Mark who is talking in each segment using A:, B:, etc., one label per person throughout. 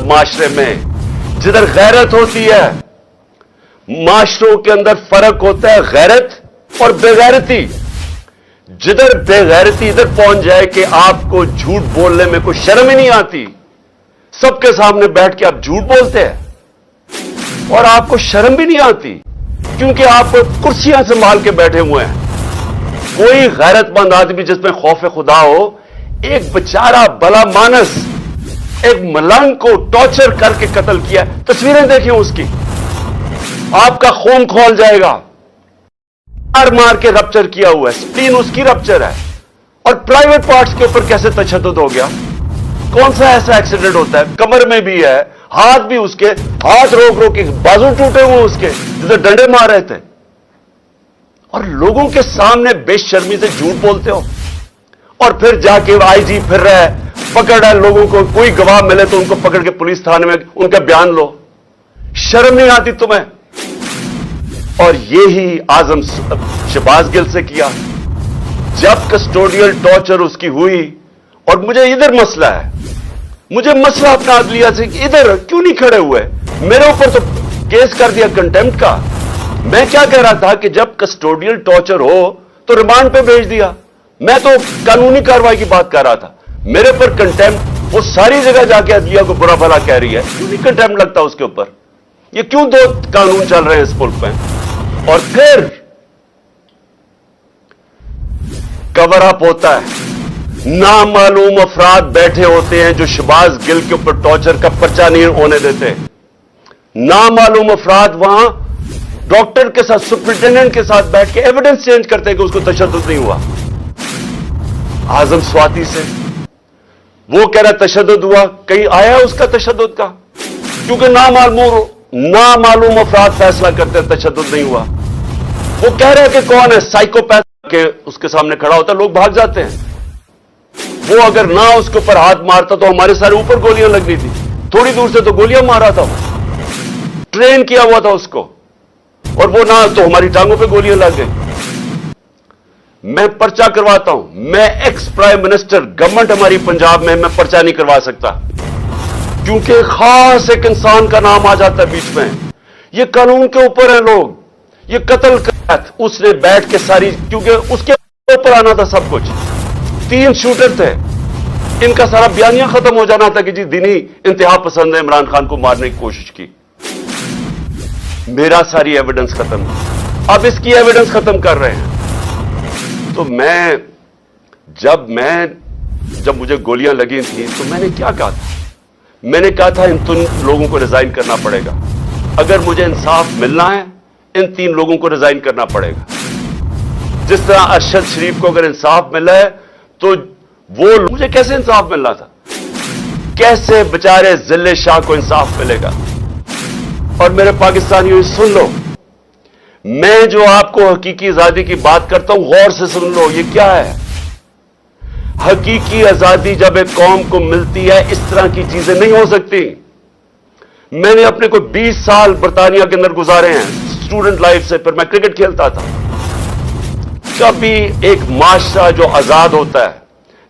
A: معاشرے میں जिधर गैरत होती है, माशरों के अंदर फर्क होता है गैरत और बेगैरती। जिधर बेगैरती इधर पहुंच जाए कि आपको झूठ बोलने में कोई शर्म ही नहीं आती, सबके सामने बैठ के आप झूठ बोलते हैं और आपको शर्म भी नहीं आती क्योंकि आप कुर्सियां संभाल के बैठे हुए हैं। कोई गैरतमंद आदमी जिसमें खौफ खुदा हो, एक बेचारा भला मानस एक मलंग को टॉर्चर करके कत्ल किया, तस्वीरें देखिए उसकी, आपका खून खोल जाएगा। मार मार के रप्चर किया हुआ है, स्प्लीन उसकी रप्चर है, और प्राइवेट पार्ट्स के ऊपर कैसे तशद्दुद हो गया? कौन सा ऐसा एक्सीडेंट होता है? कमर में भी है, हाथ भी उसके, हाथ रोक रोक के बाजू टूटे हुए उसके, जिसे डंडे मार रहे थे, और लोगों के सामने बेशर्मी से झूठ बोलते हो। और फिर जाके आईजी फिर रहा है, पकड़ रहा है लोगों को, कोई गवाह मिले तो उनको पकड़ के पुलिस थाने में उनका बयान लो। शर्म नहीं आती तुम्हें? और ये ही आजम शहबाज गिल से किया जब कस्टोडियल टॉर्चर उसकी हुई। और मुझे इधर मसला है, मुझे मसला अपना अदलिया से कि इधर क्यों नहीं खड़े हुए? मेरे ऊपर तो केस कर दिया कंटेम्प्ट का। मैं क्या कह रहा था कि जब कस्टोडियल टॉर्चर हो तो रिमांड पे भेज दिया। मैं तो कानूनी कार्रवाई की बात कर रहा था। मेरे पर कंटेम्प्ट, वो सारी जगह जाके अदलिया को बुरा भला कह रही है, क्यों नहीं कंटेम्प्ट लगता उसके ऊपर? ये क्यों दो कानून चल रहे हैं इस मुल्क में? और फिर कवर अप होता है, नामालूम अफराद बैठे होते हैं जो शहबाज गिल के ऊपर टॉर्चर का पर्चा नहीं होने देते। नामालूम अफराद वहां डॉक्टर के साथ, सुपरिटेंडेंट के साथ बैठ के एविडेंस चेंज करते हैं कि उसको तशद्दुद नहीं हुआ। आजम स्वाति से वो कह रहा है तशद्दुद हुआ, कहीं आया उसका तशद्दुद का? क्योंकि नामालूम अफराद फैसला करते हैं तशद्दुद नहीं हुआ। वो कह रहे हैं कि कौन है साइकोपैथ के उसके सामने खड़ा होता, लोग भाग जाते हैं। वो अगर ना उसके ऊपर हाथ मारता तो हमारे सारे ऊपर गोलियां लगनी थी, थोड़ी दूर से तो गोलियां मारा था, वो ट्रेन किया हुआ था उसको, और वो ना तो हमारी टांगों पे गोलियां लग गई। मैं पर्चा करवाता हूं, मैं एक्स प्राइम मिनिस्टर, गवर्नमेंट हमारी पंजाब में, मैं पर्चा नहीं करवा सकता क्योंकि खास एक इंसान का नाम आ जाता है बीच में। ये कानून के ऊपर है लोग, ये कत्ल उसने बैठ के सारी, क्योंकि उसके ऊपर आना था सब कुछ। 3 शूटर थे, इनका सारा बयानिया खत्म हो जाना था कि जी दीनी इंतहा पसंद है, इमरान खान को मारने की कोशिश की। मेरा सारी एविडेंस खत्म, अब इसकी एविडेंस खत्म कर रहे हैं। तो जब मुझे गोलियां लगी थी तो मैंने क्या कहा था? मैंने कहा था इन 3 लोगों को रिजाइन करना पड़ेगा। अगर मुझे इंसाफ मिलना है, इन 3 लोगों को रिजाइन करना पड़ेगा। जिस तरह अरशद शरीफ को अगर इंसाफ मिला है तो वो मुझे कैसे इंसाफ मिलना था? कैसे बेचारे जिले शाह को इंसाफ मिलेगा? और मेरे पाकिस्तानियों सुन लो, मैं जो आपको हकीकी आजादी की बात करता हूं, गौर से सुन लो, ये क्या है? हकीकी आजादी जब एक कौम को मिलती है, इस तरह की चीजें नहीं हो सकती। मैंने अपने को 20 साल बर्तानिया के अंदर गुजारे हैं स्टूडेंट लाइफ से, फिर मैं क्रिकेट खेलता था। कभी एक माशरा जो आजाद होता है,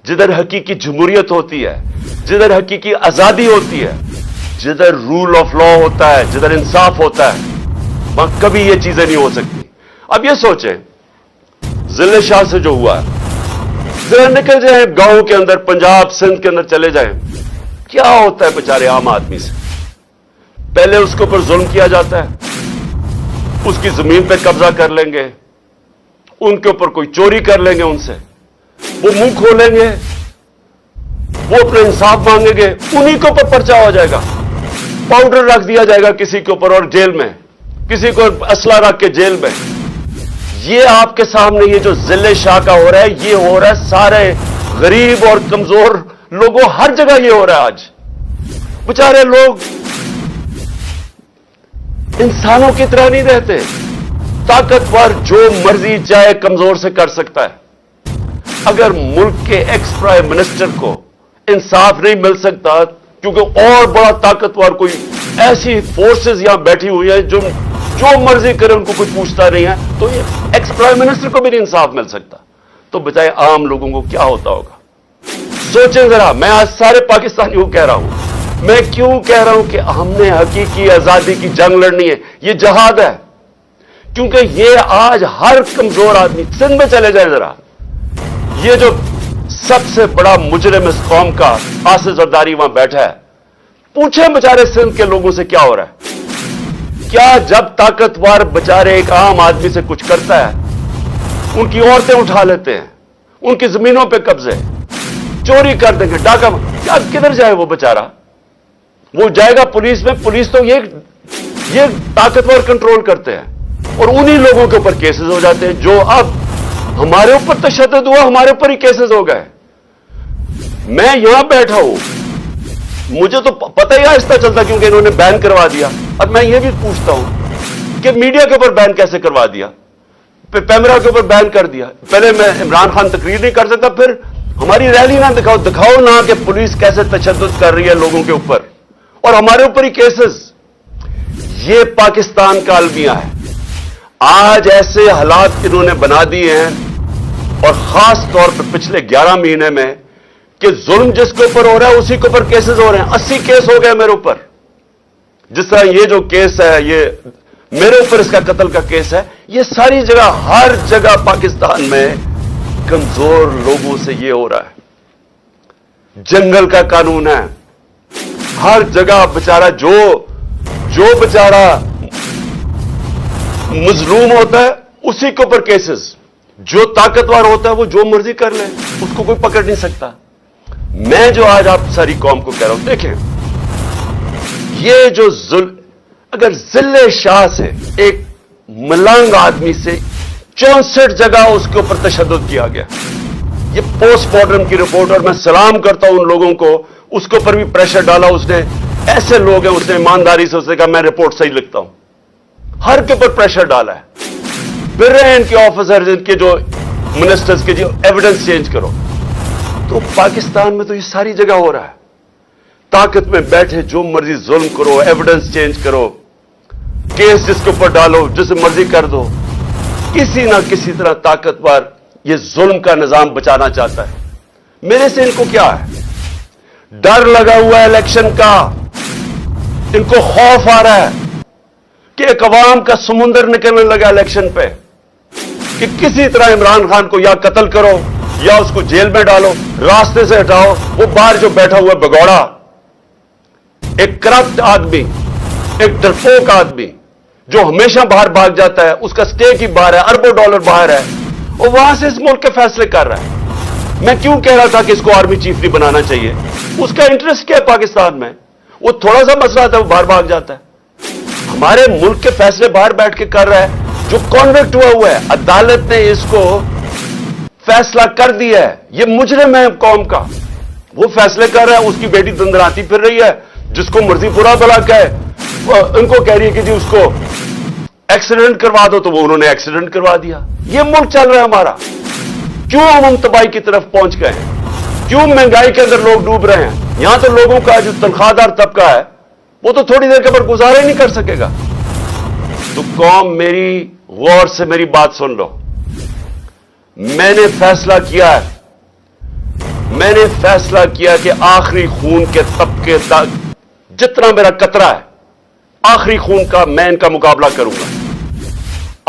A: जिधर हकीकी जमहूरियत होती है, जिधर हकीकी आजादी होती है, जिधर रूल ऑफ लॉ होता है, जिधर इंसाफ होता है, वहां कभी ये चीजें नहीं हो सकती। अब ये सोचें, जिले शाह से जो हुआ है, जरा निकल जाए गांव के अंदर, पंजाब सिंध के अंदर चले जाएं, क्या होता है बेचारे आम आदमी से? पहले उसके ऊपर जुल्म किया जाता है, उसकी जमीन पे कब्जा कर लेंगे, उनके ऊपर कोई चोरी कर लेंगे, उनसे वो मुंह खोलेंगे, वो अपने इंसाफ मांगेंगे, उन्हीं के ऊपर पर्चा हो जाएगा, पाउडर रख दिया जाएगा किसी के ऊपर, और जेल में किसी को असला रख के जेल में। ये आपके सामने ये जो जिले शाह का हो रहा है, ये हो रहा है सारे गरीब और कमजोर लोगों, हर जगह ये हो रहा है। आज बेचारे लोग इंसानों की तरह नहीं रहते, ताकतवर जो मर्जी चाहे कमजोर से कर सकता है। अगर मुल्क के एक्स प्राइम मिनिस्टर को इंसाफ नहीं मिल सकता क्योंकि और बड़ा ताकतवर कोई ऐसी फोर्सेस यहां बैठी हुई है जो मर्जी करे, उनको कोई पूछता नहीं है, तो ये एक्स प्राइम मिनिस्टर को भी नहीं इंसाफ मिल सकता, तो बताए आम लोगों को क्या होता होगा? सोचें जरा। मैं आज सारे पाकिस्तानियों को कह रहा हूं, मैं क्यों कह रहा हूं कि हमने हकीकी आजादी की जंग लड़नी है? ये जहाद है, क्योंकि ये आज हर कमजोर आदमी, सिंध में चले जाए जरा, ये जो सबसे बड़ा मुजरिम इस कौम का आसिफ जरदारी वहां बैठा है, पूछे बेचारे सिंध के लोगों से क्या हो रहा है? क्या जब ताकतवर बेचारे एक आम आदमी से कुछ करता है, उनकी औरतें उठा लेते हैं, उनकी जमीनों पे कब्जे, चोरी कर देंगे, डाका, क्या किधर जाए वो बेचारा? वो जाएगा पुलिस में। पुलिस तो ये ताकतवर कंट्रोल करते हैं और उन्हीं लोगों के ऊपर केसेस हो जाते हैं। जो अब हमारे ऊपर तशद्दुद हुआ, हमारे ऊपर ही केसेस हो गए। मैं यहां बैठा हूं, मुझे तो पता ही आहिस्ता चलता क्योंकि इन्होंने बैन करवा दिया। और मैं ये भी पूछता हूं कि मीडिया के ऊपर बैन कैसे करवा दिया, पैमरा के ऊपर बैन कर दिया। पहले मैं इमरान खान तकरीर नहीं कर सकता, फिर हमारी रैली ना दिखाओ ना कि पुलिस कैसे तशद्दुद कर रही है लोगों के ऊपर और हमारे ऊपर ही केसेस। ये पाकिस्तान का अलमिया है। आज ऐसे हालात इन्होंने बना दिए हैं और खास तौर पर पिछले 11 महीने में कि जुल्म जिसके ऊपर हो रहा है उसी के ऊपर केसेस हो रहे हैं। 80 केस हो गए मेरे ऊपर। जिस तरह ये जो केस है, ये मेरे ऊपर इसका कत्ल का केस है। ये सारी जगह, हर जगह पाकिस्तान में कमजोर लोगों से ये हो रहा है। जंगल का कानून है, हर जगह बेचारा जो बेचारा मजलूम होता है उसी के ऊपर केसेस। जो ताकतवर होता है वो जो मर्जी कर ले, उसको कोई पकड़ नहीं सकता। मैं जो आज आप सारी कौम को कह रहा हूं, देखें, ये जो अगर जिले शाह से एक मलंग आदमी से 64 जगह उसके ऊपर तशद्दुद किया गया, ये पोस्टमार्टम की रिपोर्ट, और मैं सलाम करता हूं उन लोगों को, उसके ऊपर भी प्रेशर डाला उसने। ऐसे लोग हैं, उसने ईमानदारी से उसने कहा मैं रिपोर्ट सही लिखता हूं, हर के ऊपर प्रेशर डाला है। फिर रहे इनके ऑफिसर्स, इनके जो मिनिस्टर्स के, जो एविडेंस चेंज करो। तो पाकिस्तान में तो ये सारी जगह हो रहा है। ताकत में बैठे जो मर्जी जुल्म करो, एविडेंस चेंज करो, केस जिसके ऊपर डालो, जिसे मर्जी कर दो। किसी ना किसी तरह ताकतवर ये जुल्म का निजाम बचाना चाहता है। मेरे से इनको क्या है? डर लगा हुआ है इलेक्शन का। इनको खौफ आ रहा है कि एक अवाम का समुंदर निकलने लगा इलेक्शन पे, कि किसी तरह इमरान खान को या कत्ल करो या उसको जेल में डालो, रास्ते से हटाओ। वो बाहर जो बैठा हुआ भगौड़ा, एक करप्ट आदमी, एक डरपोक आदमी जो हमेशा बाहर भाग जाता है, उसका स्टेक ही बाहर है, अरबों डॉलर बाहर है, और वहां से इस मुल्क के फैसले कर रहा है। मैं क्यों कह रहा था कि इसको आर्मी चीफ नहीं बनाना चाहिए? उसका इंटरेस्ट क्या है पाकिस्तान में? वो थोड़ा सा मसला था, वो बाहर भाग जाता है। हमारे मुल्क के फैसले बाहर बैठ के कर रहा है। जो कॉन्विक्ट हुआ है, अदालत ने इसको फैसला कर दिया है, ये मुजरिम है कौम का, वो फैसले कर रहा है। उसकी बेटी दंदराती फिर रही है, जिसको मर्जी बुरा भला कहे, उनको कह रही है कि जी उसको एक्सीडेंट करवा दो, तो वो उन्होंने एक्सीडेंट करवा दिया। ये मुल्क चल रहा है हमारा। क्यों हम तबाही की तरफ पहुंच गए हैं? क्यों महंगाई के अंदर लोग डूब रहे हैं? यहां तो लोगों का जो तनख्वाहदार तबका है वो तो थोड़ी देर के बाद गुजारा ही नहीं कर सकेगा। तो कौम, मेरी गौर से मेरी बात सुन लो। मैंने फैसला किया है, मैंने फैसला किया कि आखिरी खून के तबके तक जितना मेरा कतरा है, आखिरी खून का, मैं इनका मुकाबला करूंगा।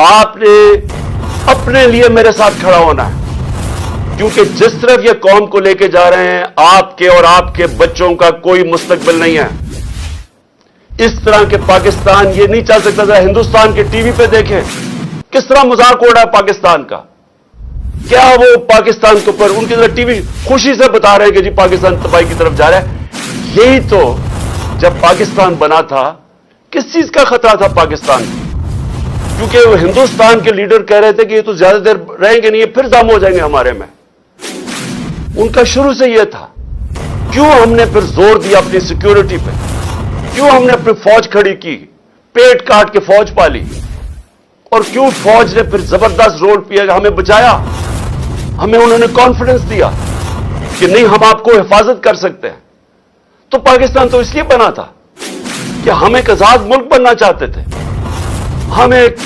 A: आपने अपने लिए मेरे साथ खड़ा होना है, क्योंकि जिस तरफ ये कौम को लेके जा रहे हैं, आपके और आपके बच्चों का कोई मुस्तकबिल नहीं है। इस तरह के पाकिस्तान ये नहीं चल सकता। जरा हिंदुस्तान के टीवी पे देखें किस तरह मजाक हो रहा है पाकिस्तान का। क्या वो पाकिस्तान के ऊपर उनकी तरह टीवी खुशी से बता रहे हैं कि जी पाकिस्तान तबाही की तरफ जा रहा है। यही तो जब पाकिस्तान बना था, किस चीज का खतरा था पाकिस्तान को? क्योंकि वो हिंदुस्तान के लीडर कह रहे थे कि ये तो ज्यादा देर रहेंगे नहीं, ये फिर दम हो जाएंगे हमारे में। उनका शुरू से यह था। क्यों हमने फिर जोर दिया अपनी सिक्योरिटी पे? क्यों हमने अपनी फौज खड़ी की, पेट काट के फौज पाली? और क्यों फौज ने फिर जबरदस्त रोल किया, हमें बचाया? हमें उन्होंने कॉन्फिडेंस दिया कि नहीं, हम आपको हिफाजत कर सकते हैं। तो पाकिस्तान तो इसलिए बना था कि हम एक आजाद मुल्क बनना चाहते थे। हम एक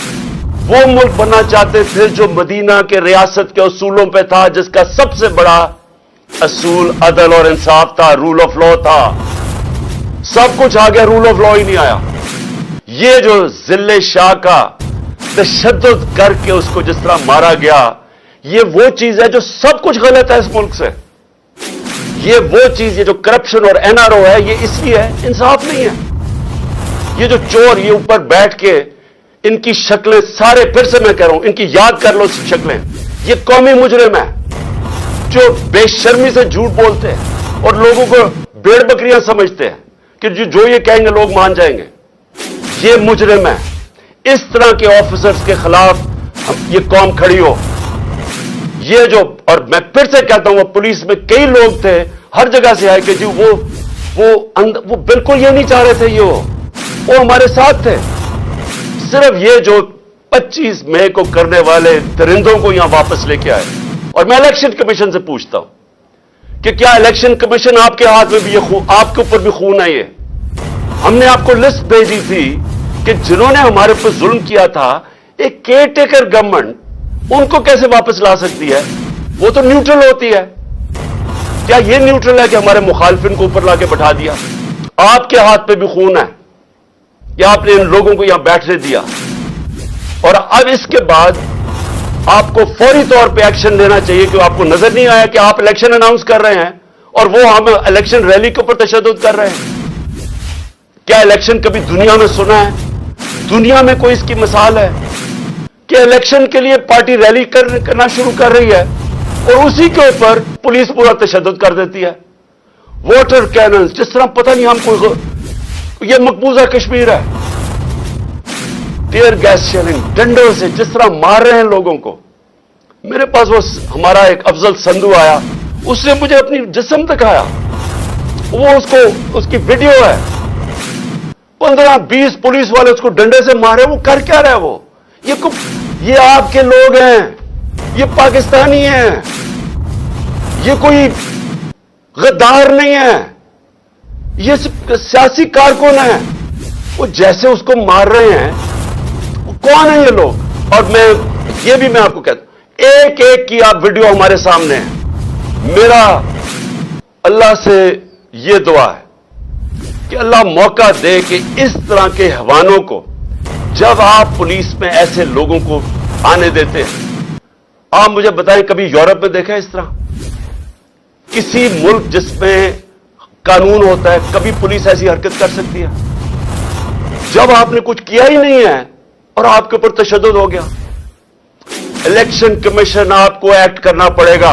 A: वो मुल्क बनना चाहते थे जो मदीना के रियासत के उसूलों पे था, जिसका सबसे बड़ा असूल अदल और इंसाफ था, रूल ऑफ लॉ था। सब कुछ आ गया, रूल ऑफ लॉ ही नहीं आया। ये जो जिले शाह का तशद्दुद करके उसको जिस तरह मारा गया, ये वो चीज है जो सब कुछ गलत है इस मुल्क से। ये वो चीज, ये जो करप्शन और एनआरओ है, ये इसलिए है, इंसाफ नहीं है। ये जो चोर ये ऊपर बैठ के इनकी शक्लें सारे, फिर से मैं कह रहा हूं, इनकी याद कर लो शक्लें। ये कौमी मुजरिम है जो बेशर्मी से झूठ बोलते हैं और लोगों को भेड़ बकरियां समझते हैं कि जो ये कहेंगे लोग मान जाएंगे। ये मुजरिम है। इस तरह के ऑफिसर्स के खिलाफ ये कौम खड़ी हो। ये जो, और मैं फिर से कहता हूं, वो पुलिस में कई लोग थे, हर जगह से आए कि जी वो बिल्कुल ये नहीं चाह रहे थे, वो हमारे साथ थे। सिर्फ ये जो 25 मई को करने वाले दरिंदों को यहां वापस लेके आए। और मैं इलेक्शन कमीशन से पूछता हूं कि क्या इलेक्शन कमीशन आपके हाथ में भी ये खून, आपके ऊपर भी खून है? ये हमने आपको लिस्ट भेजी थी कि जिन्होंने हमारे ऊपर जुल्म किया था, एक केयर टेकर गवर्नमेंट उनको कैसे वापस ला सकती है? वो तो न्यूट्रल होती है। क्या ये न्यूट्रल है कि हमारे मुखालिफिन को ऊपर लाके बैठा दिया? आपके हाथ पे भी खून है या आपने इन लोगों को यहां बैठने दिया? और अब इसके बाद आपको फौरी तौर पे एक्शन लेना चाहिए कि आपको नजर नहीं आया कि आप इलेक्शन अनाउंस कर रहे हैं और वो हम इलेक्शन रैली के ऊपर तशद्दुद कर रहे हैं। क्या इलेक्शन कभी दुनिया में सुना है? दुनिया में कोई इसकी मिसाल है कि इलेक्शन के लिए पार्टी रैली करना शुरू कर रही है और उसी के ऊपर पुलिस पूरा तशद्दुद कर देती है? वाटर कैनन, जिस तरह पता नहीं हमको, ये मकबूजा कश्मीर है। टीयर गैस शेलिंग, डंडों से जिस तरह मार रहे हैं लोगों को। मेरे पास वो हमारा एक अफजल संधू आया, उसने मुझे अपनी जिस्म दिखाया, वो उसकी वीडियो है। 15-20 पुलिस वाले उसको डंडे से मारे। वो कर क्या रहा है? ये आपके लोग हैं, ये पाकिस्तानी हैं, ये कोई गद्दार नहीं है, ये सियासी कारकुन है। वो जैसे उसको मार रहे हैं, वो कौन है ये लोग? और मैं आपको कहता हूं, एक एक की आप वीडियो हमारे सामने है। मेरा अल्लाह से ये दुआ है कि अल्लाह मौका दे कि इस तरह के हवानों को, जब आप पुलिस में ऐसे लोगों को आने देते हैं, आप मुझे बताएं कभी यूरोप में देखा है इस तरह? किसी मुल्क जिसमें कानून होता है, कभी पुलिस ऐसी हरकत कर सकती है? जब आपने कुछ किया ही नहीं है और आपके ऊपर तशद्दुद हो गया। इलेक्शन कमीशन आपको एक्ट करना पड़ेगा,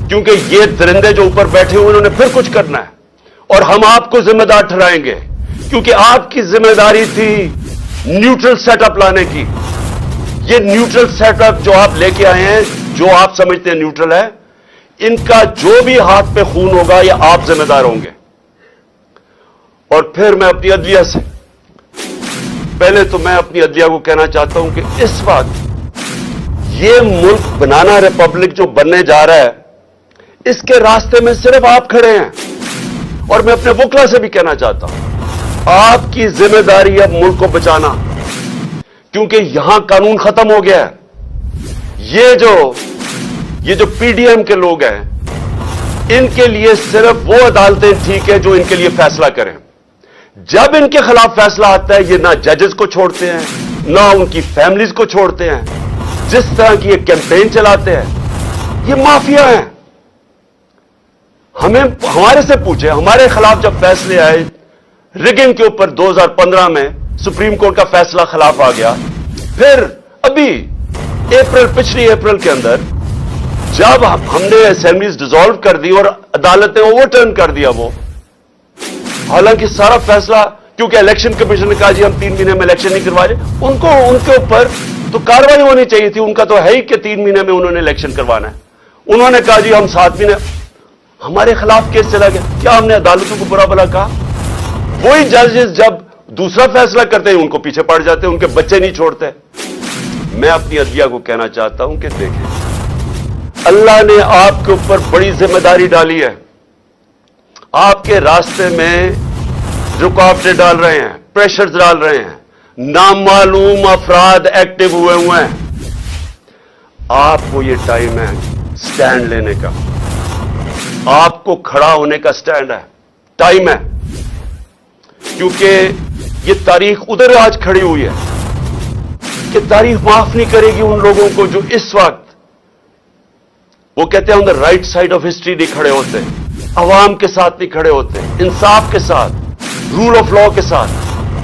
A: क्योंकि ये दरिंदे जो ऊपर बैठे हुए उन्होंने फिर कुछ करना है और हम आपको जिम्मेदार ठहराएंगे, क्योंकि आपकी जिम्मेदारी थी न्यूट्रल सेटअप लाने की। ये न्यूट्रल सेटअप जो आप लेके आए हैं, जो आप समझते हैं न्यूट्रल है, इनका जो भी हाथ पे खून होगा ये आप जिम्मेदार होंगे। और फिर मैं अपनी अदलिया से, पहले तो मैं अपनी अदलिया को कहना चाहता हूं कि इस वक्त ये मुल्क बनाना रिपब्लिक जो बनने जा रहा है, इसके रास्ते में सिर्फ आप खड़े हैं। और मैं अपने वकला से भी कहना चाहता हूं, आपकी जिम्मेदारी अब मुल्क को बचाना, क्योंकि यहां कानून खत्म हो गया है। ये जो पीडीएम के लोग हैं, इनके लिए सिर्फ वो अदालतें ठीक है जो इनके लिए फैसला करें। जब इनके खिलाफ फैसला आता है, ये ना जजेस को छोड़ते हैं, ना उनकी फैमिलीज को छोड़ते हैं। जिस तरह की ये कैंपेन चलाते हैं, ये माफिया हैं। हमारे से पूछे, हमारे खिलाफ जब फैसले आए रिगिंग के ऊपर 2015 में सुप्रीम कोर्ट का फैसला खिलाफ आ गया। फिर अभी पिछली अप्रैल के अंदर जब हमने असेंबलीज डिसॉल्व कर दी और अदालत ने ओवरटर्न कर दिया वो, हालांकि सारा फैसला, क्योंकि इलेक्शन कमीशन ने कहा जी हम 3 महीने में इलेक्शन नहीं करवा रहे, उनके ऊपर तो कार्रवाई होनी चाहिए थी। उनका तो है ही कि 3 महीने में उन्होंने इलेक्शन करवाना है। उन्होंने कहा जी हम 7 महीने, हमारे खिलाफ केस चला गया। क्या हमने अदालतों को बुरा भला कहा? वही जजेस जब दूसरा फैसला करते हैं उनको पीछे पड़ जाते हैं, उनके बच्चे नहीं छोड़ते। मैं अपनी अदलिया को कहना चाहता हूं कि देखें, अल्लाह ने आपके ऊपर बड़ी जिम्मेदारी डाली है। आपके रास्ते में रुकावटें डाल रहे हैं, प्रेशर डाल रहे हैं, नामालूम अफराद एक्टिव हुए हैं। आपको ये टाइम है स्टैंड लेने का, आपको खड़ा होने का स्टैंड है, टाइम है। کیونکہ یہ تاریخ ادھر آج کھڑی ہوئی ہے کہ تاریخ معاف نہیں کرے گی ان لوگوں کو جو اس وقت وہ کہتے ہیں on the right side of history نہیں کھڑے ہوتے, عوام کے ساتھ نہیں کھڑے ہوتے, انصاف کے ساتھ, رول آف لا کے ساتھ.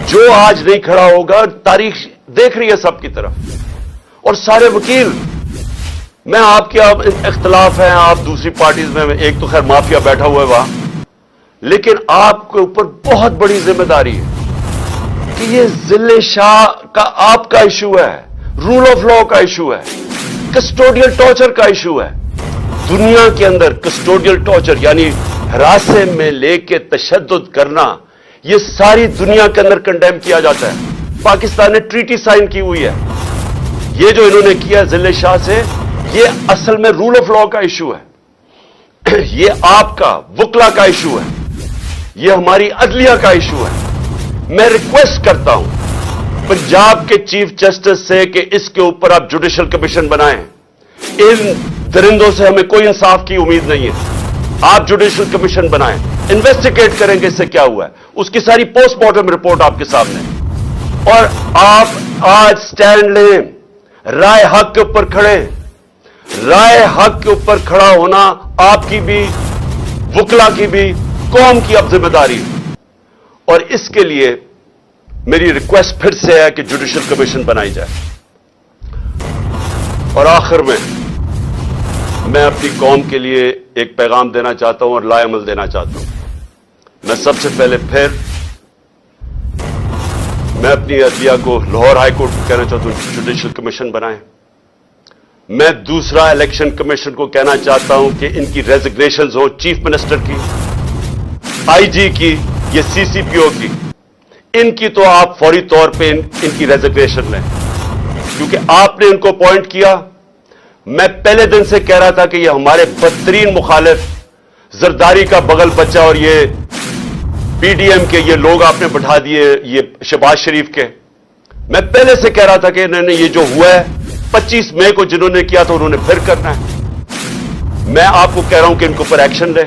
A: جو آج نہیں کھڑا ہوگا, تاریخ دیکھ رہی ہے سب کی طرف. اور سارے وکیل, میں آپ کے اختلاف ہیں, آپ دوسری پارٹیز میں, ایک تو خیر مافیا بیٹھا ہوا ہے وہاں, لیکن آپ کے اوپر بہت بڑی ذمہ داری ہے کہ یہ ذل شاہ کا آپ کا ایشو ہے, رول آف لا کا ایشو ہے, کسٹوڈیل ٹارچر کا ایشو ہے. دنیا کے اندر کسٹوڈیل ٹارچر یعنی ہراسے میں لے کے تشدد کرنا, یہ ساری دنیا کے اندر کنڈیم کیا جاتا ہے. پاکستان نے ٹریٹی سائن کی ہوئی ہے. یہ جو انہوں نے کیا ذل شاہ سے, یہ اصل میں رول آف لا کا ایشو ہے, یہ آپ کا وکلا کا ایشو ہے, یہ ہماری عدلیہ کا ایشو ہے. میں ریکویسٹ کرتا ہوں پنجاب کے چیف جسٹس سے کہ اس کے اوپر آپ جوڈیشل کمیشن بنائیں. ان درندوں سے ہمیں کوئی انصاف کی امید نہیں ہے. آپ جوڈیشل کمیشن بنائیں, انویسٹیگیٹ کریں کہ اس سے کیا ہوا ہے, اس کی ساری پوسٹ مارٹم رپورٹ آپ کے سامنے, اور آپ آج سٹینڈ لیں, رائے حق کے اوپر کھڑے. رائے حق کے اوپر کھڑا ہونا آپ کی بھی, وکلا کی بھی, قوم کی اب ذمہ داری ہے. اور اس کے لیے میری ریکویسٹ پھر سے ہے کہ جوڈیشل کمیشن بنائی جائے. اور آخر میں اپنی قوم کے لیے ایک پیغام دینا چاہتا ہوں اور لائے عمل دینا چاہتا ہوں. میں سب سے پہلے میں اپنی عدلیہ کو, لاہور ہائی کورٹ کو کہنا چاہتا ہوں جوڈیشل کمیشن بنائیں. میں دوسرا الیکشن کمیشن کو کہنا چاہتا ہوں کہ ان کی ریزگنیشنز ہوں, چیف منسٹر کی, آئی جی کی, یہ سی سی پی او کی, ان کی تو آپ فوری طور پہ ان کی ریزگنیشن لیں, کیونکہ آپ نے ان کو اپوائنٹ کیا. میں پہلے دن سے کہہ رہا تھا کہ یہ ہمارے بدترین مخالف, زرداری کا بغل بچہ, اور یہ پی ڈی ایم کے یہ لوگ آپ نے بٹھا دیے, یہ شہباز شریف کے. میں پہلے سے کہہ رہا تھا کہ انہوں نے یہ جو ہوا ہے 25 مئی کو جنہوں نے کیا تھا انہوں نے پھر کرنا ہے. میں آپ کو کہہ رہا ہوں کہ ان کے اوپر ایکشن لیں,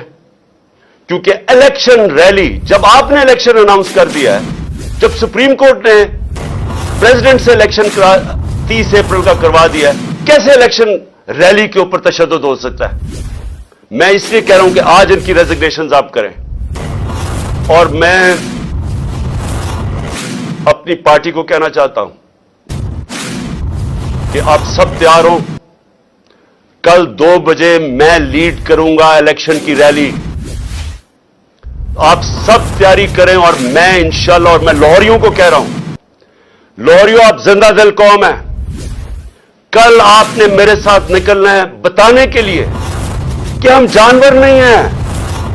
A: کیونکہ الیکشن ریلی جب آپ نے الیکشن اناؤنس کر دیا ہے, جب سپریم کورٹ نے پریزیڈنٹ سے الیکشن 30 اپریل کا کروا دیا ہے, کیسے الیکشن ریلی کے اوپر تشدد ہو سکتا ہے؟ میں اس لیے کہہ رہا ہوں کہ آج ان کی ریزگنیشنز آپ کریں. اور میں اپنی پارٹی کو کہنا چاہتا ہوں کہ آپ سب تیار ہوں, کل 2 بجے میں لیڈ کروں گا الیکشن کی ریلی. آپ سب تیاری کریں, اور میں انشاءاللہ, اور میں لاہوریوں کو کہہ رہا ہوں, لاہوریوں آپ زندہ دل قوم ہے, کل آپ نے میرے ساتھ نکلنا ہے بتانے کے لیے کہ ہم جانور نہیں ہیں,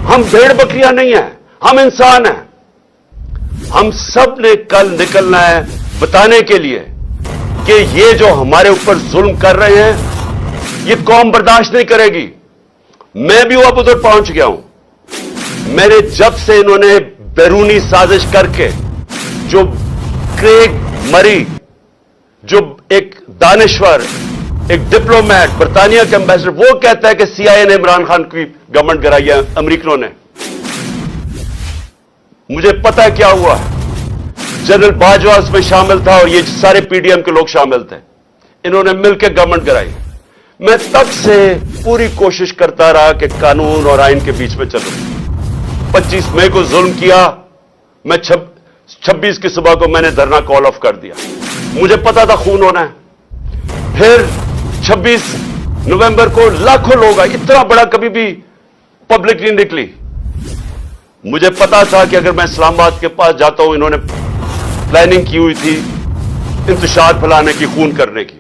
A: ہم بھیڑ بکریاں نہیں ہیں, ہم انسان ہیں. ہم سب نے کل نکلنا ہے بتانے کے لیے کہ یہ جو ہمارے اوپر ظلم کر رہے ہیں یہ قوم برداشت نہیں کرے گی. میں بھی اب ادھر پہنچ گیا ہوں. میں نے جب سے انہوں نے بیرونی سازش کر کے, جو کریگ مری جو ایک دانشور, ایک ڈپلومیٹ, برطانیہ کا ایمبیسڈر, وہ کہتا ہے کہ سی آئی اے نے عمران خان کی گورنمنٹ گرائی ہے, امریکنوں نے. مجھے پتا کیا ہوا, جنرل باجوہ اس میں شامل تھا اور یہ سارے پی ڈی ایم کے لوگ شامل تھے, انہوں نے مل کے گورنمنٹ گرائی. میں تب سے پوری کوشش کرتا رہا کہ قانون اور آئین کے بیچ میں چلوں. 25 مئی کو ظلم کیا, میں 26 کی صبح کو میں نے دھرنا کال آف کر دیا. مجھے پتا تھا خون ہونا ہے. پھر 26 نومبر کو لاکھوں لوگ آئے, اتنا بڑا کبھی بھی پبلک نہیں نکلی. مجھے پتا تھا کہ اگر میں اسلام آباد کے پاس جاتا ہوں, انہوں نے پلاننگ کی ہوئی تھی انتشار پھیلانے کی, خون کرنے کی,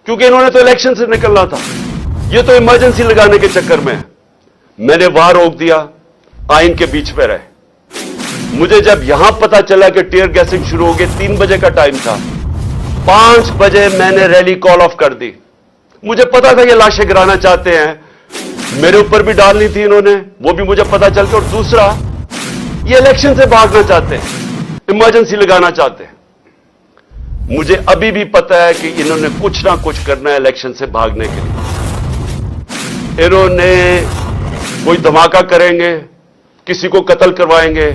A: کیونکہ انہوں نے تو الیکشن سے نکلنا تھا. یہ تو ایمرجنسی لگانے کے چکر میں ہے. میں نے وہاں روک دیا, آئین کے بیچ پہ رہے. مجھے جب یہاں پتا چلا کہ ٹیئر گیسنگ شروع ہو گئی, 3 بجے کا ٹائم تھا, 5 بجے میں نے ریلی کال آف کر دی. مجھے پتا تھا یہ لاشیں گرانا چاہتے ہیں, میرے اوپر بھی ڈالنی تھی انہوں نے, وہ بھی مجھے پتا چل کے. اور دوسرا, یہ الیکشن سے بھاگنا چاہتے ہیں, ایمرجنسی لگانا چاہتے ہیں. مجھے ابھی بھی پتا ہے کہ انہوں نے کچھ نہ کچھ کرنا ہے الیکشن سے بھاگنے کے لیے. انہوں نے کوئی دھماکہ کریں گے, کسی کو قتل کروائیں گے,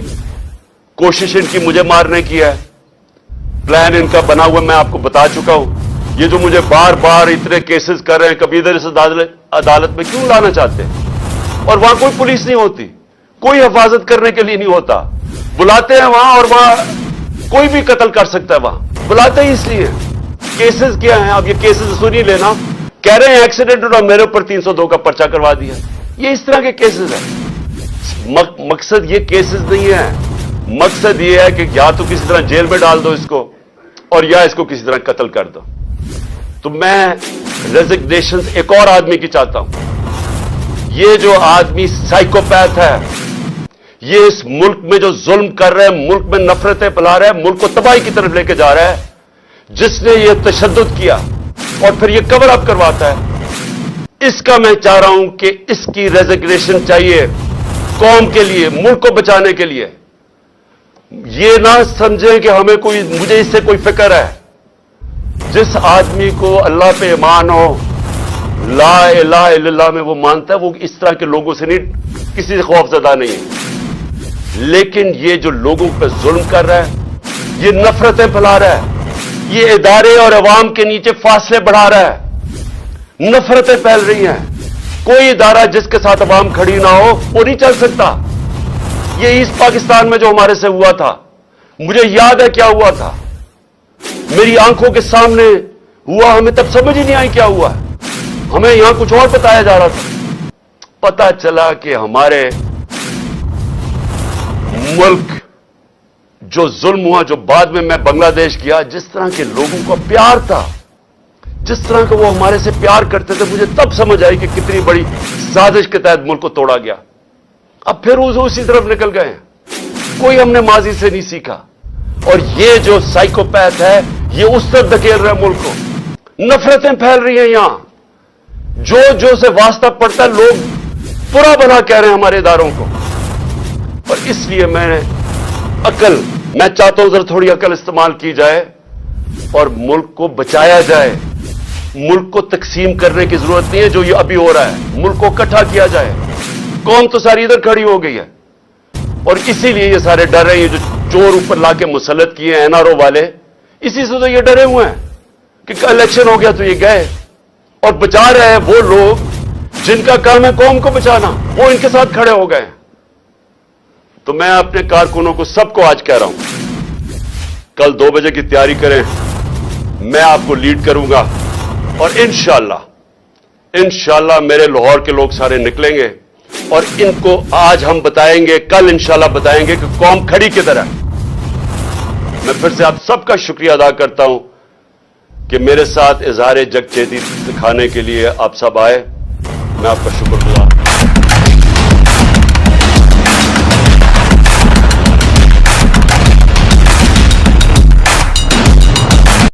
A: कोशिश इनकी मुझे मारने की है, प्लान इनका बना हुआ मैं आपको बता चुका हूं। ये जो मुझे बार बार इतने केसेस कर रहे हैं, कभी इधर इस अदालत में क्यों लाना चाहते हैं? और वहां कोई पुलिस नहीं होती, कोई हिफाजत करने के लिए नहीं होता। बुलाते हैं वहां और वहां कोई भी कत्ल कर सकता है। वहां बुलाते ही इसलिए। केसेस क्या हैं? आप ये केसेस सुन ही लेना। कह रहे हैं एक्सीडेंट और मेरे ऊपर 302 का पर्चा करवा दिया। ये इस तरह के केसेस हैं। मकसद ये केसेस नहीं है, मकसद ये है कि या तो किसी तरह जेल में डाल दो इसको और या इसको किसी तरह कत्ल कर दो। तो मैं रेजिग्नेशन एक और आदमी की चाहता हूं। ये जो आदमी साइकोपैथ है, ये इस मुल्क में जो जुल्म कर रहा है, मुल्क में नफरतें फैला रहा है, मुल्क को तबाही की तरफ लेके जा रहा है, जिसने ये तशद्दुद किया और फिर ये कवर अप करवाता है, इसका मैं चाह रहा हूं कि इसकी रेजिग्नेशन चाहिए कौम के लिए, मुल्क को बचाने के लिए। ये ना समझें कि हमें कोई, मुझे इससे कोई फिक्र है। जिस आदमी को अल्लाह पे ईमान हो, ला इलाहा इल्लल्लाह में वो मानता है, वो इस तरह के लोगों से नहीं, किसी से खौफजदा नहीं है। लेकिन ये जो लोगों पर जुल्म कर रहा है, ये नफरतें फैला रहा है, ये इदारे और अवाम के नीचे फासले बढ़ा रहा है, नफरतें फैल रही हैं। कोई इदारा जिसके साथ अवाम खड़ी ना हो वो नहीं चल सकता। ये ईस्ट पाकिस्तान में जो हमारे से हुआ था, मुझे याद है क्या हुआ था, मेरी आंखों के सामने हुआ, हमें तब समझ ही नहीं आई क्या हुआ। हमें यहां कुछ और बताया जा रहा था। पता चला कि हमारे मुल्क जो जुल्म हुआ, जो बाद में मैं बांग्लादेश गया, जिस तरह के लोगों का प्यार था, जिस तरह का वो हमारे से प्यार करते थे, मुझे तब समझ आई कि कितनी बड़ी साजिश के तहत मुल्क को तोड़ा गया। अब फिर उसी तरफ निकल गए हैं। कोई हमने माजी से नहीं सीखा। और ये जो साइकोपैथ है, ये उस तरफ धकेल रहा है मुल्क को। नफरतें फैल रही हैं यहां। जो से वास्ता पड़ता है, लोग बुरा भला कह रहे हैं हमारे इदारों को। और इसलिए मैं चाहता हूं जरा थोड़ी अकल इस्तेमाल की जाए और मुल्क को बचाया जाए। मुल्क को तकसीम करने की जरूरत नहीं है जो ये अभी हो रहा है। मुल्क को इकट्ठा किया जाए। कौम तो सारी इधर खड़ी हो गई है और इसीलिए ये सारे डर रहे हैं। ये जो चोर ऊपर लाके मुसल्लत किए हैं एनआरओ वाले, इसी से तो ये डरे हुए हैं कि इलेक्शन हो गया तो ये गए। और बचा रहे हैं वो लोग जिनका काम है कौम को बचाना, वो इनके साथ खड़े हो गए। तो मैं अपने कारकुनों को, सबको आज कह रहा हूं, कल 2 बजे की तैयारी करें। मैं आपको लीड करूंगा और इंशाल्लाह मेरे लाहौर के लोग सारे निकलेंगे और इनको आज हम बताएंगे, कल इंशाल्लाह बताएंगे कि कौम खड़ी किधर है। मैं फिर से आप सबका शुक्रिया अदा करता हूं कि मेरे साथ इजहार जगचेती दिखाने के लिए आप सब आए। मैं आपका शुक्रगुजार।